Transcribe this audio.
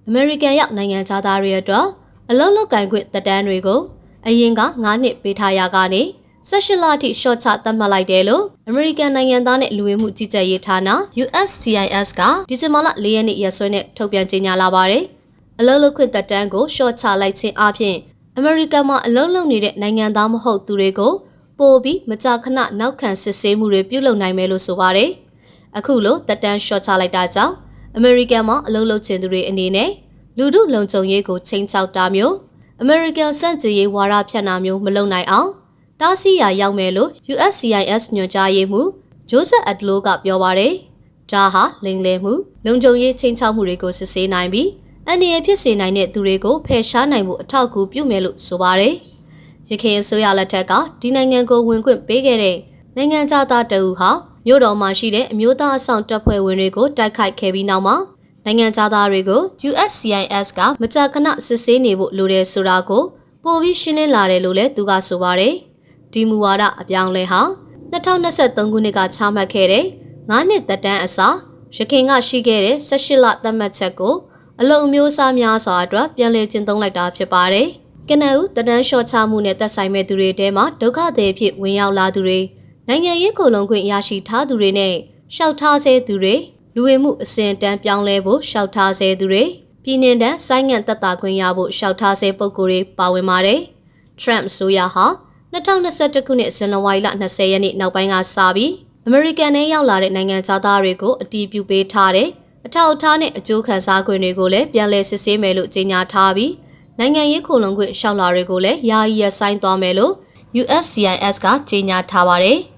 American ရောက်နိုင်ငံသားတွေအတွက်အလုံးလောက်ကင်ခွင့်သက်တမ်းတွေကိုအရင်က9နှစ်ပေးထားရကနေ18လအထိရှော့ချသတ်မှတ်လိုက်တယ်လို့ American နိုင်ငံသားနဲ့လူဝင်မှုကြီးကြပ်ရေးဌာန USCIS ကဒီဇင်ဘာလ4ရက်နေ့ရက်စွဲနဲ့ထုတ်ပြန်ကြေညာလာပါတယ်။အလုံးလောက်ခွင့်သက်တမ်းကိုရှော့ချလိုက်ခြင်းအပြင် American မှာအလုံးလုံးနေတဲ့နိုင်ငံသားမဟုတ်သူတွေကိုပို့ပြီးမကြာခဏနောက်ခံစစ်ဆေးမှုတွေပြုလုပ်နိုင်မယ်လို့ဆိုပါတယ်။အခုလိုသက်တမ်းရှော့ချလိုက်တာကြောင့် American မှာအလုံးလုံးချင်သူတွေအနေနဲ့လူထုလုံခြုံရေးကိုချိန်ချောက်တာမျိုး American စန့်ကျင်ရေးဝါဒဖြန့်တာမျိုးမလုပ်နိုင်အောင်တားဆီးရာရောက်မယ်လို့ USCIS ညွှန်ကြားရေးမှူး Joseph Adlow ကပြောပါတယ်။ဒါဟာလိမ်လည်မှုလုံခြုံရေးချိန်ချောက်မှုတွေကိုစစ်ဆေးနိုင်ပြီးအန္တရာယ်ဖြစ်စေနိုင်တဲ့သူတွေကိုဖယ်ရှားနိုင်မှုအထောက်အကူပြုမယ်လို့ဆိုပါတယ်။ရခိုင်အစိုးရလက်ထက်ကဒီနိုင်ငံကိုဝင်ခွင့်ပေးခဲ့တဲ့နိုင်ငံသားတအူဟာမြို့တော်မှာရှိတဲ့အမျိုးသားအဆောင်တပ်ဖွဲ့ဝင်တွေကိုတိုက်ခိုက်ခဲ့ပြီးနောက်မှာနိုင်ငံသားတွေကို USCIS ကမကြာခဏစစ်ဆေးနေဖို့လိုတယ်ဆိုတာကိုပိုပြီးရှင်းလင်းလာတယ်လို့လည်းသူကဆိုပါတယ်။ဒီမူဝါဒအပြောင်းလဲဟာ2023ခုနှစ်ကချမှတ်ခဲ့တဲ့9နှစ်သက်တမ်းအစားရခိုင်ကရှိခဲ့တဲ့18လသတ်မှတ်ချက်ကိုအလုံမျိုးစားများစွာအတွက်ပြန်လည်ကျင့်သုံးလိုက်တာဖြစ်ပါတယ်။ကနဦးသက်တမ်းလျှော့ချမှုနဲ့သက်ဆိုင်မဲ့သူတွေထဲမှာဒုက္ခသည်ဖြစ်ဝင်ရောက်လာသူတွေနိုင်ငံရေးကိုလုံခွင့်ရရှိထားသူတွေနဲ့ရှောက်ထားဆဲသူတွေလူဝင်မှုအစဉ်တန်းပြောင်းလဲဖို့ရှောက်ထားဆဲသူတွေပြည်내တန်းဆိုင်းငံ့သက်သာခွင့်ရဖို့ရှောက်ထားဆဲပုဂ္ဂိုလ်တွေပါဝင်ပါတယ်။ Trump ဆိုရဟာ2021ခုနှစ်ဇန်နဝါရီလ20ရက်နေ့နောက်ပိုင်းကစပြီး American နဲ့ရောက်လာတဲ့နိုင်ငံသားတွေကိုအတည်ပြုပေးထားတဲ့အထောက်အထားနဲ့အကျိုးခံစားခွင့်တွေကိုလည်းပြန်လည်စစ်ဆေးမယ်လို့ကြေညာထားပြီးနိုင်ငံရေးခိုလုံခွင့်ရှောက်လာတွေကိုလည်းယာယီရပ်ဆိုင်းသွားမယ်လို့ USCIS ကကြေညာထားပါတယ်။